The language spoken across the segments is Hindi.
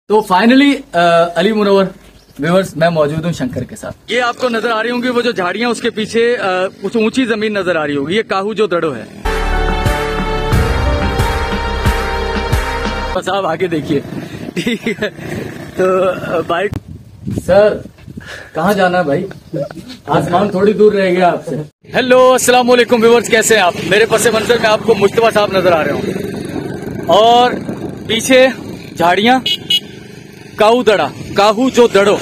तो फाइनली अली मुनव्वर व्यूअर्स, मैं मौजूद हूँ शंकर के साथ। ये आपको नजर आ रही होंगी वो जो झाड़ियां, उसके पीछे कुछ ऊंची जमीन नजर आ रही होगी, ये काहू जो दड़ो है। बस आप आगे देखिए, ठीक है। तो बाइक सर कहाँ जाना है भाई? आसमान थोड़ी दूर रह गया आपसे। हेलो अस्सलाम वालेकुम व्यूअर्स, कैसे हैं आप? मेरे पस मंजर में आपको मुश्तबा साहब नजर आ रहे होंगे और पीछे झाड़ियां, काहू जो दड़ो,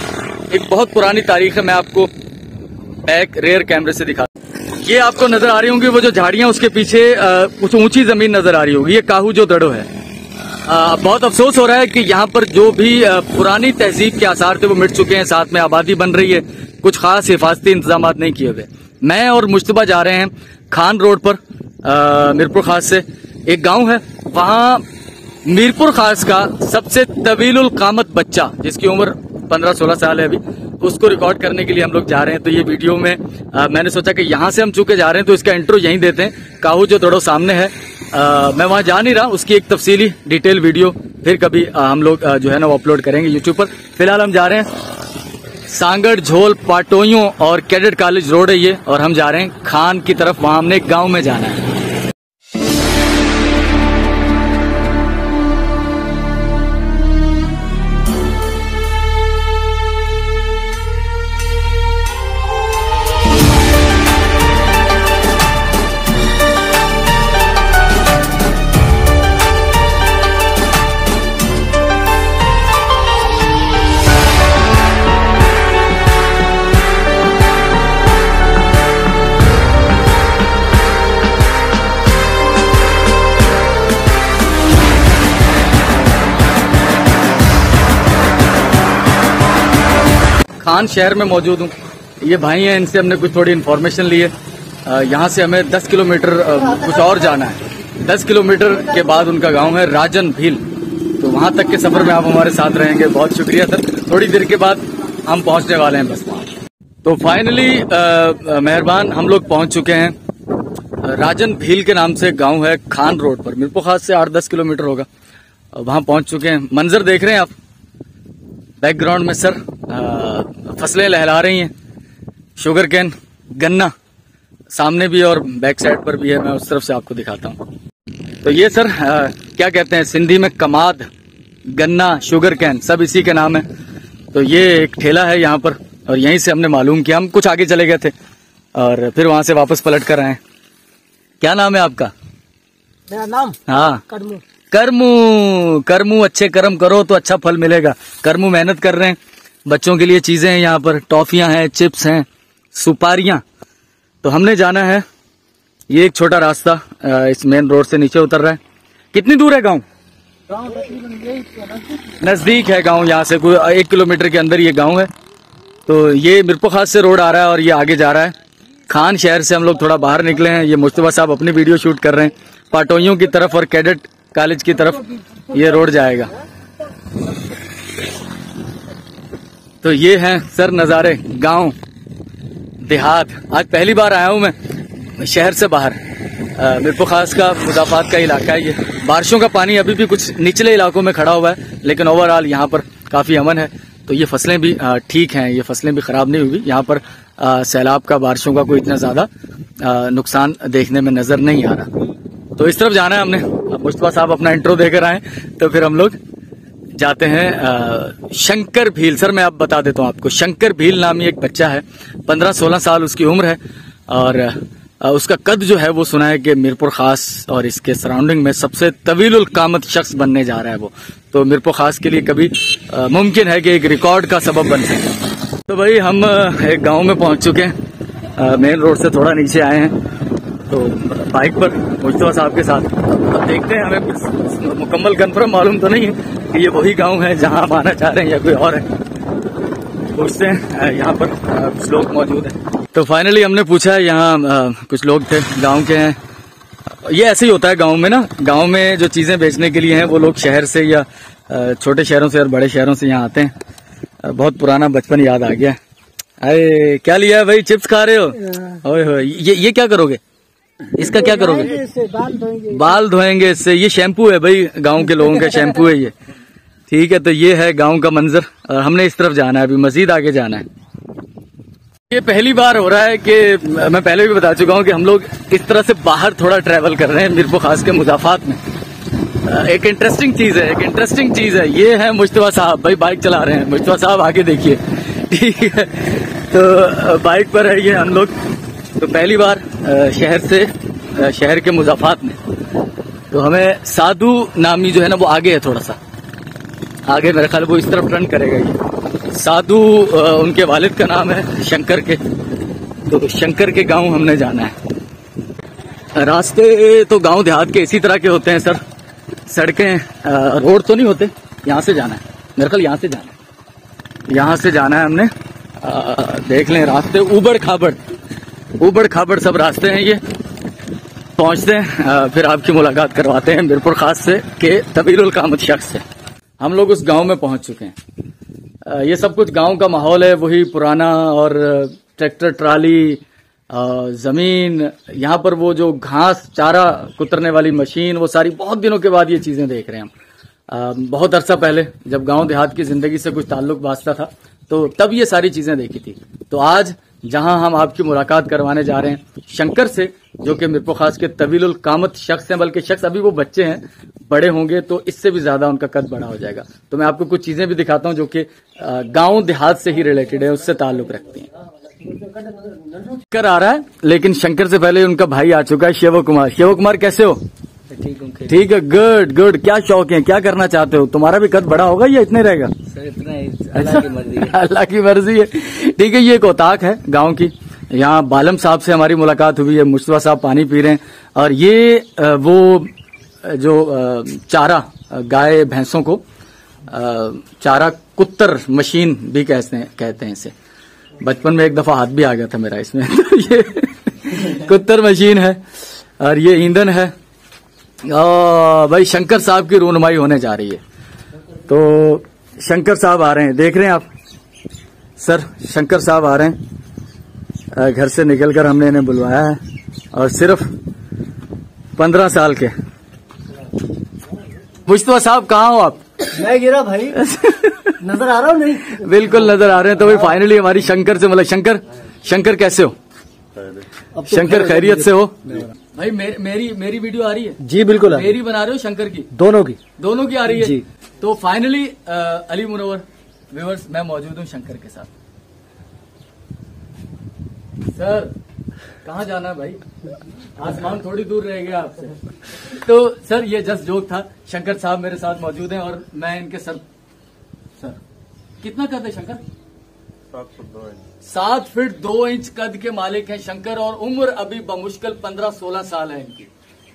एक बहुत पुरानी तारीख है। मैं आपको एक रेयर कैमरे से दिखा, ये आपको नजर आ रही होंगी वो जो झाड़ियां, उसके पीछे कुछ ऊंची जमीन नजर आ रही होगी, ये काहू जो दड़ो है। बहुत अफसोस हो रहा है कि यहाँ पर जो भी पुरानी तहजीब के आसार थे वो मिट चुके हैं, साथ में आबादी बन रही है, कुछ खास हिफाजती इंतजाम नहीं किए हुए। मैं और मुश्तबा जा रहे हैं खान रोड पर, मीरपुर खास से एक गांव है, वहाँ मीरपुर खास का सबसे तवीलुल कामत बच्चा, जिसकी उम्र 15-16 साल है अभी, उसको रिकॉर्ड करने के लिए हम लोग जा रहे हैं। तो ये वीडियो में मैंने सोचा कि यहाँ से हम चूके जा रहे हैं तो इसका इंट्रो यहीं देते हैं। काहू जो दड़ो सामने है, मैं वहां जा नहीं रहा, उसकी एक तफसीली डिटेल वीडियो फिर कभी हम लोग जो है ना वो अपलोड करेंगे यूट्यूब पर। फिलहाल हम जा रहे हैं सांगड़, झोल, पाटोइयों और कैडेट कॉलेज रोड है ये, और हम जा रहे हैं खान की तरफ, वहां हमने एक गाँव में जाना है। खान शहर में मौजूद हूँ, ये भाई हैं, इनसे हमने कुछ थोड़ी इन्फॉर्मेशन ली है। यहाँ से हमें 10 किलोमीटर कुछ और जाना है। 10 किलोमीटर के बाद उनका गांव है राजन भील, तो वहाँ तक के सफर में आप हमारे साथ रहेंगे। बहुत शुक्रिया सर, थोड़ी देर के बाद हम पहुँचने वाले हैं बस वहाँ। तो फाइनली मेहरबान, हम लोग पहुँच चुके हैं। राजन भील के नाम से गाँव है, खान रोड पर, मीरपुर खास से 8-10 किलोमीटर होगा। वहाँ पहुँच चुके हैं। मंजर देख रहे हैं आप बैकग्राउंड में सर, फसलें लहरा रही हैं, शुगर कैन, गन्ना सामने भी और बैक साइड पर भी है, मैं उस तरफ से आपको दिखाता हूँ। तो ये सर क्या कहते हैं सिंधी में, कमाद, गन्ना, शुगर कैन सब इसी के नाम है। तो ये एक ठेला है यहाँ पर, और यहीं से हमने मालूम किया। हम कुछ आगे चले गए थे और फिर वहां से वापस पलट कर आए। क्या नाम है आपका? मेरा नाम? हाँ, करमू। करमू, अच्छे कर्म करो तो अच्छा फल मिलेगा। करमू मेहनत कर रहे हैं, बच्चों के लिए चीजें हैं यहाँ पर, टॉफियां हैं, चिप्स हैं, सुपारियां। तो हमने जाना है, ये एक छोटा रास्ता इस मेन रोड से नीचे उतर रहा है। कितनी दूर है गांव? नजदीक है गांव, यहाँ से कोई 1 किलोमीटर के अंदर ये गांव है। तो ये मीरपुर खास से रोड आ रहा है और ये आगे जा रहा है। खान शहर से हम लोग थोड़ा बाहर निकले हैं। ये मुश्तबा साहब अपनी वीडियो शूट कर रहे हैं, पाटोइयों की तरफ और कैडेट कॉलेज की तरफ ये रोड जाएगा। तो ये हैं सर नज़ारे, गांव देहात। आज पहली बार आया हूं मैं शहर से बाहर। मीरपुर खास का मुजाफात का इलाका है ये। बारिशों का पानी अभी भी कुछ निचले इलाकों में खड़ा हुआ है, लेकिन ओवरऑल यहाँ पर काफ़ी अमन है। तो ये फसलें भी ठीक हैं, ये फसलें भी ख़राब नहीं हुई। यहाँ पर सैलाब का, बारिशों का कोई इतना ज़्यादा नुकसान देखने में नज़र नहीं आ रहा। तो इस तरफ जाना है हमने। मुश्तबा साहब अपना इंट्रो देकर आए, तो फिर हम लोग जाते हैं शंकर भील। सर मैं अब बता देता हूँ आपको, शंकर भील नामी एक बच्चा है, 15-16 साल उसकी उम्र है, और उसका कद जो है वो सुना है कि मीरपुर खास और इसके सराउंडिंग में सबसे तवीलुल कामत शख्स बनने जा रहा है वो। तो मीरपुर खास के लिए कभी मुमकिन है कि एक रिकॉर्ड का सबब बन सके। तो भाई हम एक गाँव में पहुँच चुके हैं, मेन रोड से थोड़ा नीचे आए हैं। तो बाइक पर मुश्तबा साहब के साथ, अब देखते हैं, हमें कुछ मुकम्मल कन्फर्म मालूम तो नहीं है कि ये वही गांव है जहां हम आना चाह रहे हैं या कोई और है। पूछते हैं, यहाँ पर कुछ लोग मौजूद हैं। तो फाइनली हमने पूछा है, यहाँ कुछ लोग थे गांव के हैं। ये ऐसे ही होता है गांव में ना, गांव में जो चीजें बेचने के लिए हैं वो लोग शहर से या छोटे शहरों से और बड़े शहरों से यहाँ आते हैं। बहुत पुराना बचपन याद आ गया। अरे क्या लिया है भाई? चिप्स खा रहे हो? ओए होए, ये क्या करोगे? इसका क्या करोगे? इससे बाल धोएंगे। बाल धोएंगे इससे। ये शैम्पू है भाई, गांव के लोगों का शैम्पू है ये, ठीक है, तो ये है गांव का मंजर और हमने इस तरफ जाना है, अभी मजीद आगे जाना है। ये पहली बार हो रहा है कि मैं पहले भी बता चुका हूँ कि हम लोग इस तरह से बाहर थोड़ा ट्रैवल कर रहे हैं मीरपुर खास के मुजाफात में। एक इंटरेस्टिंग चीज है, ये है मुश्तबा साहब, भाई बाइक चला रहे हैं। मुश्तबा साहब आगे देखिए, ठीक है। तो बाइक पर है ये हम लोग। तो पहली बार शहर के मुजाफात में, तो हमें साधु नामी जो है ना वो आगे है, थोड़ा सा आगे, मेरे ख्याल वो इस तरफ टर्न करेगा। ये साधु उनके वालिद का नाम है शंकर के, तो शंकर के गांव हमने जाना है। रास्ते तो गांव देहात के इसी तरह के होते हैं सर, सड़कें रोड तो नहीं होते। यहाँ से जाना है, मेरे ख्याल यहाँ से जाना है हमने। देख लें रास्ते उबड़ खाबड़ सब रास्ते हैं ये। पहुंचते हैं फिर आपकी मुलाकात करवाते हैं मीरपुर खास से के तवीलुल कामत शख्स से। हम लोग उस गांव में पहुंच चुके हैं। ये सब कुछ गांव का माहौल है, वही पुराना, और ट्रैक्टर ट्राली, जमीन, यहाँ पर वो जो घास चारा कुतरने वाली मशीन, वो सारी बहुत दिनों के बाद ये चीजें देख रहे हैं हम। बहुत अरसा पहले जब गांव देहात की जिंदगी से कुछ ताल्लुक वास्ता था तो तब ये सारी चीजें देखी थी। तो आज जहां हम आपकी मुलाकात करवाने जा रहे हैं शंकर से, जो कि मीरपुर खास के तवीलुल कामत शख्स हैं, बल्कि शख्स अभी वो बच्चे हैं, बड़े होंगे तो इससे भी ज्यादा उनका कद बड़ा हो जाएगा। तो मैं आपको कुछ चीजें भी दिखाता हूं जो कि गांव देहात से ही रिलेटेड है, उससे ताल्लुक रखती हैं। शंकर आ रहा है, लेकिन शंकर से पहले उनका भाई आ चुका है शिव कुमार। शिव कुमार कैसे हो? ठीक है, गुड। क्या शौक है, क्या करना चाहते हो? तुम्हारा भी कद बड़ा होगा या इतने रहेगा? सर इतना ही, अल्लाह की मर्जी है। अल्लाह की मर्जी है, ठीक है। ये कोताक है गांव की। यहाँ बालम साहब से हमारी मुलाकात हुई है, मुश्तबा साहब पानी पी रहे हैं, और ये वो जो चारा गाय भैंसों को चारा कुत्तर मशीन भी कहते हैं इसे। बचपन में एक दफा हाथ भी आ गया था मेरा इसमें। तो ये कुत्तर मशीन है और ये ईंधन है। भाई शंकर साहब की रूनुमाई होने जा रही है। तो शंकर साहब आ रहे हैं, देख रहे हैं आप सर, शंकर साहब आ रहे हैं। घर से निकलकर हमने इन्हें बुलवाया है, और सिर्फ 15 साल के। मुश्तबा साहब कहाँ हो आप? मैं गिरा भाई। नजर आ रहा हूँ? नहीं, बिल्कुल नजर आ रहे हैं। तो भाई फाइनली हमारी शंकर से मतलब शंकर कैसे हो? शंकर खैरियत से हो? भाई मेरी वीडियो आ रही है? जी बिल्कुल। मेरी बना रहे हो शंकर की? दोनों की आ रही है जी। तो फाइनली अली मुनव्वर व्यूअर्स, मैं मौजूद हूँ शंकर के साथ। सर कहाँ जाना है भाई? आसमान थोड़ी दूर रह गया आपसे। तो सर ये जस्ट जोक था। शंकर साहब मेरे साथ मौजूद हैं और मैं इनके सर कितना कद है शंकर? 7 फीट 2 इंच कद के मालिक हैं शंकर, और उम्र अभी बमुश्किल 15-16 साल है इनकी।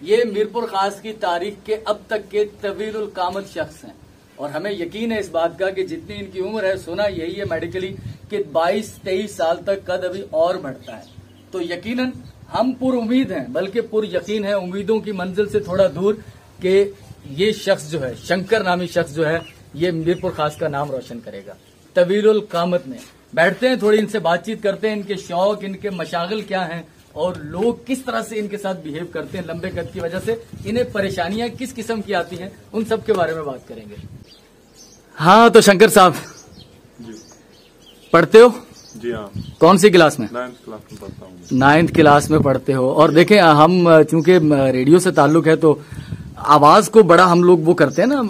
ये मीरपुर खास की तारीख के अब तक के तवीलुल कामत शख्स हैं, और हमें यकीन है इस बात का कि जितनी इनकी उम्र है, सुना यही है मेडिकली कि 22-23 साल तक कद अभी और बढ़ता है। तो यकीनन हम पुर उम्मीद हैं, बल्कि पुर यकीन है, उम्मीदों की मंजिल से थोड़ा दूर, कि ये शख्स जो है, शंकर नामी शख्स जो है, ये मीरपुर खास का नाम रोशन करेगा तवीलुल कामत में। बैठते हैं, थोड़ी इनसे बातचीत करते हैं, इनके शौक, इनके मशागिल क्या हैं, और लोग किस तरह से इनके साथ बिहेव करते हैं लंबे कद की वजह से, इन्हें परेशानियां किस किस्म की आती हैं, उन सब के बारे में बात करेंगे। हाँ तो शंकर साहब पढ़ते हो? जी हाँ। कौन सी क्लास में? 9th क्लास में पढ़ता हूँ। 9th क्लास में पढ़ते हो। और देखें, हम चूंकि रेडियो से ताल्लुक है तो आवाज को बड़ा हम लोग वो करते हैं ना,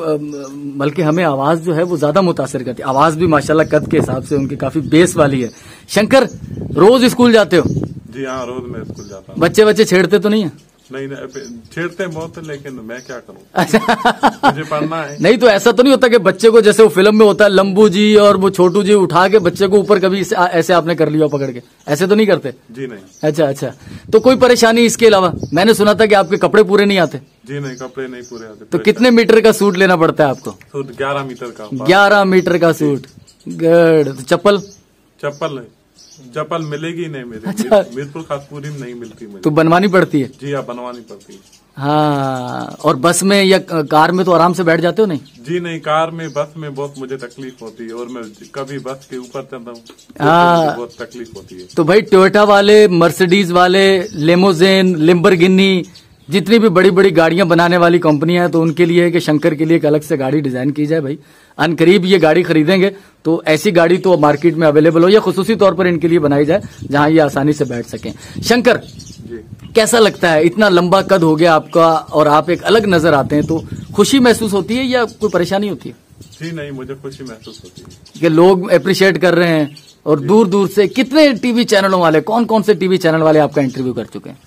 बल्कि हमें आवाज जो है वो ज्यादा मुतासिर करती है। आवाज भी माशाल्लाह कद के हिसाब से उनकी काफी बेस वाली है। शंकर रोज स्कूल जाते हो? जी हाँ, रोज मैं स्कूल जाता हूँ। बच्चे छेड़ते तो नहीं है? नहीं, छेड़ते हैं बहुत, लेकिन मैं क्या करूँ, मुझे पढ़ना है। नहीं तो ऐसा तो नहीं होता कि बच्चे को, जैसे वो फिल्म में होता है लंबू जी और वो छोटू जी, उठा के बच्चे को ऊपर कभी ऐसे आपने कर लिया पकड़ के? ऐसे तो नहीं करते? जी नहीं। अच्छा। तो कोई परेशानी इसके अलावा? मैंने सुना था कि आपके कपड़े पूरे नहीं आते। जी नहीं, कपड़े नहीं पूरे आते। तो कितने मीटर का सूट लेना पड़ता है आपको? सूट 11 मीटर का। 11 मीटर का सूट, गुड। चप्पल मिलेगी नहीं मेरे। अच्छा। मीरपुर खास पूरी में नहीं मिलती मुझे, तो बनवानी पड़ती है? जी हाँ, बनवानी पड़ती है। हाँ, और बस में या कार में तो आराम से बैठ जाते हो? नहीं जी नहीं, कार में, बस में बहुत मुझे तकलीफ होती है, और मैं कभी बस के ऊपर चलता हूँ तो बहुत तकलीफ होती है। तो भाई टोयोटा वाले, मर्सिडीज वाले, लेमोजेन, लिम्बरगिनी, जितनी भी बड़ी बड़ी गाड़ियां बनाने वाली कंपनियां हैं, तो उनके लिए है कि शंकर के लिए एक अलग से गाड़ी डिजाइन की जाए भाई। अनकरीब ये गाड़ी खरीदेंगे तो ऐसी गाड़ी तो मार्केट में अवेलेबल हो या खुसूसी तौर पर इनके लिए बनाई जाए जहां ये आसानी से बैठ सकें। शंकर जी। कैसा लगता है, इतना लंबा कद हो गया आपका और आप एक अलग नजर आते हैं, तो खुशी महसूस होती है या कोई परेशानी होती है? जी नहीं, मुझे खुशी महसूस होती है कि लोग अप्रिशिएट कर रहे हैं और दूर दूर से कितने टीवी चैनलों वाले, कौन कौन से टीवी चैनल वाले आपका इंटरव्यू कर चुके हैं?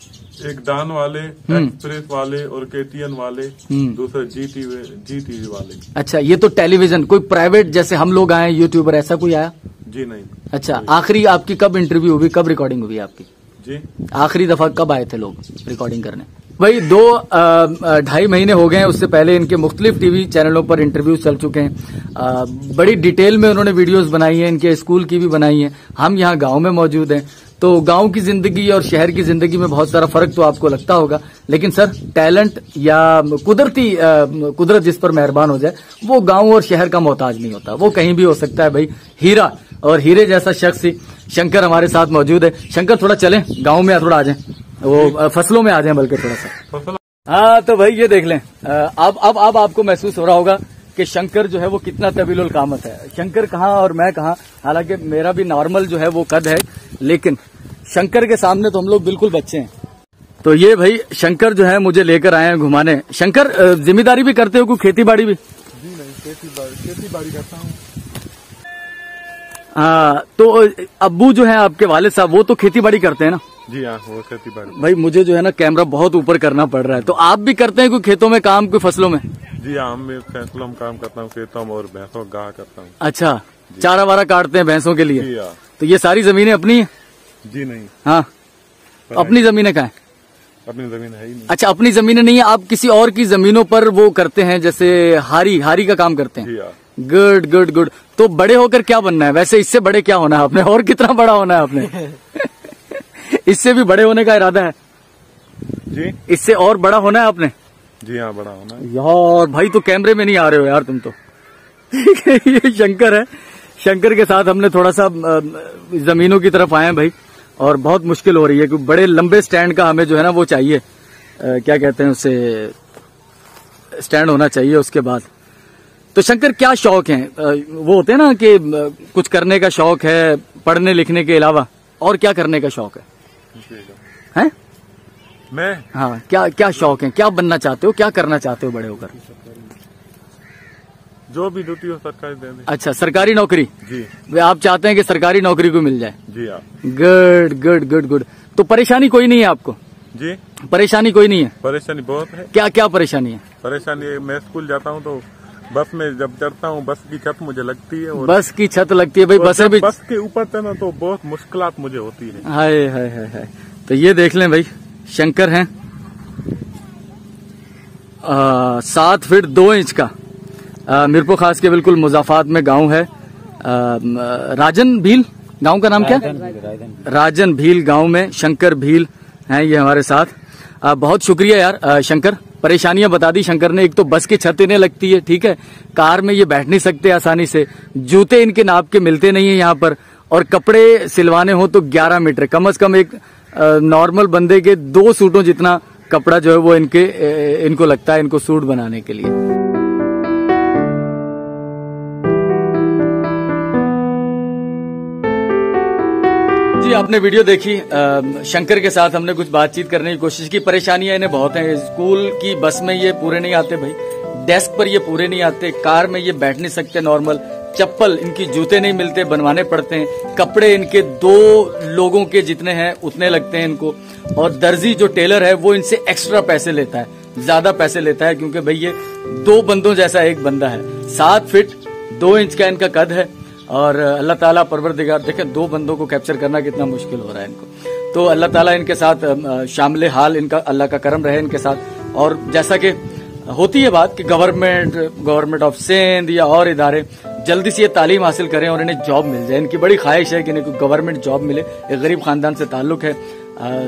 एक डान वाले, एक्सप्रेस वाले और केटीएन वाले, दूसरे जी टीवी वाले। अच्छा, ये तो टेलीविजन, कोई प्राइवेट जैसे हम लोग आए यूट्यूबर, ऐसा कोई आया? जी नहीं। अच्छा, आखिरी आपकी कब इंटरव्यू हुई, कब रिकॉर्डिंग हुई आपकी? जी, आखिरी दफा कब आए थे लोग रिकॉर्डिंग करने? भाई 2-2.5 महीने हो गए हैं, उससे पहले इनके मुख्तलिफ टीवी चैनलों पर इंटरव्यू चल चुके हैं। बड़ी डिटेल में उन्होंने वीडियोस बनाई हैं, इनके स्कूल की भी बनाई है। हम यहाँ गांव में मौजूद हैं, तो गांव की जिंदगी और शहर की जिंदगी में बहुत सारा फर्क तो आपको लगता होगा, लेकिन सर टैलेंट या कुदरत जिस पर मेहरबान हो जाए वो गांव और शहर का मोहताज नहीं होता, वो कहीं भी हो सकता है भाई। हीरा और हीरे जैसा शख्स ही शंकर हमारे साथ मौजूद है। शंकर थोड़ा चलें गांव में, थोड़ा आ जाए, वो फसलों में आ जाए बल्कि थोड़ा सा। हाँ तो भाई ये देख लें, अब आपको महसूस हो रहा होगा कि शंकर जो है वो कितना तवीलुल कामत है। शंकर कहाँ और मैं कहाँ, हालांकि मेरा भी नॉर्मल जो है वो कद है, लेकिन शंकर के सामने तो हम लोग बिल्कुल बच्चे हैं। तो ये भाई शंकर जो है मुझे लेकर आए हैं घुमाने। शंकर जिम्मेदारी भी करते हो, कोई खेती बाड़ी भी? जी नहीं, खेती बाड़ी करता हूँ। हाँ, तो अब्बू जो है आपके वालिद साहब वो तो खेती बाड़ी करते हैं ना? जी हाँ, वो खेती बाड़ी। भाई मुझे जो है ना कैमरा बहुत ऊपर करना पड़ रहा है, तो आप भी करते हैं कोई खेतों में काम, कोई फसलों में? जी हाँ, मैं फसलों में काम करता हूँ, खेतों में और भैंसों का गाह करता हूँ। अच्छा, चारा वारा काटते हैं भैंसों के लिए? जी हाँ। तो ये सारी जमीनें अपनी है? जी नहीं। हाँ, अपनी जमीनें कहाँ है? अपनी जमीन है ही नहीं। अच्छा, अपनी जमीनें नहीं है, आप किसी और की जमीनों पर वो करते हैं, जैसे हारी का काम करते हैं? जी हाँ। Good good good. तो बड़े होकर क्या बनना है वैसे, इससे बड़े क्या होना है आपने, और कितना बड़ा होना है आपने? इससे भी बड़े होने का इरादा है? जी, इससे और बड़ा होना है आपने? जी हाँ, बड़ा होना है। यार भाई तो कैमरे में नहीं आ रहे हो यार तुम तो। ये शंकर है, शंकर के साथ हमने थोड़ा सा जमीनों की तरफ आए हैं भाई, और बहुत मुश्किल हो रही है क्योंकि बड़े लंबे स्टैंड का हमें जो है ना वो चाहिए, क्या कहते हैं उससे, स्टैंड होना चाहिए उसके बाद। तो शंकर क्या शौक है, वो होते हैं ना कि कुछ करने का शौक है पढ़ने लिखने के अलावा, और क्या करने का शौक है? हैं? मैं? हाँ, क्या क्या शौक है, क्या बनना चाहते हो, क्या करना चाहते हो बड़े होकर? जो भी ड्यूटी हो सरकारी दे दे। अच्छा, सरकारी नौकरी? जी। वे आप चाहते हैं कि सरकारी नौकरी को मिल जाए? जी हाँ। Good good good good. तो परेशानी कोई नहीं है आपको? जी, परेशानी कोई नहीं है? परेशानी बहुत है। क्या क्या परेशानी है? परेशानी, मैं स्कूल जाता हूँ तो बस में जब चढ़ता हूँ बस की छत मुझे लगती है, और बस की छत लगती है भाई, बसें भी बस के ऊपर चढ़ना तो बहुत मुश्किलात मुझे होती है। हाय हाय हाय हाय। तो ये देख लें भाई, शंकर हैं 7 फीट 2 इंच का, मिरपुर खास के बिल्कुल मुजाफात में गांव है, राजन भील गांव का नाम क्या? राजन भील गांव में शंकर भील हैं ये हमारे साथ। बहुत शुक्रिया यार शंकर, परेशानियां बता दी शंकर ने। एक तो बस की छत इन्हें लगती है, ठीक है, कार में ये बैठ नहीं सकते आसानी से, जूते इनके नाप के मिलते नहीं है यहाँ पर, और कपड़े सिलवाने हो तो 11 मीटर, कम से कम एक नॉर्मल बंदे के 2 सूटों जितना कपड़ा जो है वो इनको लगता है इनको सूट बनाने के लिए। जी आपने वीडियो देखी, शंकर के साथ हमने कुछ बातचीत करने की कोशिश की। परेशानियां इन्हें बहुत हैं, स्कूल की बस में ये पूरे नहीं आते भाई, डेस्क पर ये पूरे नहीं आते, कार में ये बैठ नहीं सकते नॉर्मल, चप्पल इनकी जूते नहीं मिलते, बनवाने पड़ते हैं, कपड़े इनके 2 लोगों के जितने हैं उतने लगते हैं इनको, और दर्जी जो टेलर है वो इनसे एक्स्ट्रा पैसे लेता है, ज्यादा पैसे लेता है, क्योंकि भाई ये 2 बंदों जैसा एक बंदा है। 7 फीट 2 इंच का इनका कद है, और अल्लाह ताला परवरदिगार, देखें 2 बंदों को कैप्चर करना कितना मुश्किल हो रहा है इनको, तो अल्लाह ताला इनके साथ शामिल हाल, इनका अल्लाह का करम रहे इनके साथ। और जैसा कि होती है बात कि गवर्नमेंट ऑफ सिंध या और इदारे जल्दी से ये तालीम हासिल करें और इन्हें जॉब मिल जाए, इनकी बड़ी ख्वाहिश है कि इन्हें गवर्नमेंट जॉब मिले। एक गरीब खानदान से ताल्लुक है,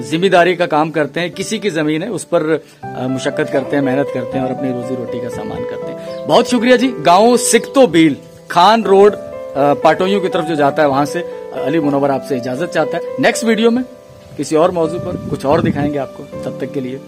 जिम्मेदारी का काम करते हैं, किसी की जमीन है उस पर मुशक्कत करते हैं, मेहनत करते हैं और अपनी रोजी रोटी का सामान करते हैं। बहुत शुक्रिया जी। गाँव सिकतो बील खान रोड पाटोइयों की तरफ जो जाता है वहां से अली मुनव्वर आपसे इजाजत चाहता है। नेक्स्ट वीडियो में किसी और मौजू पर कुछ और दिखाएंगे आपको, तब तक के लिए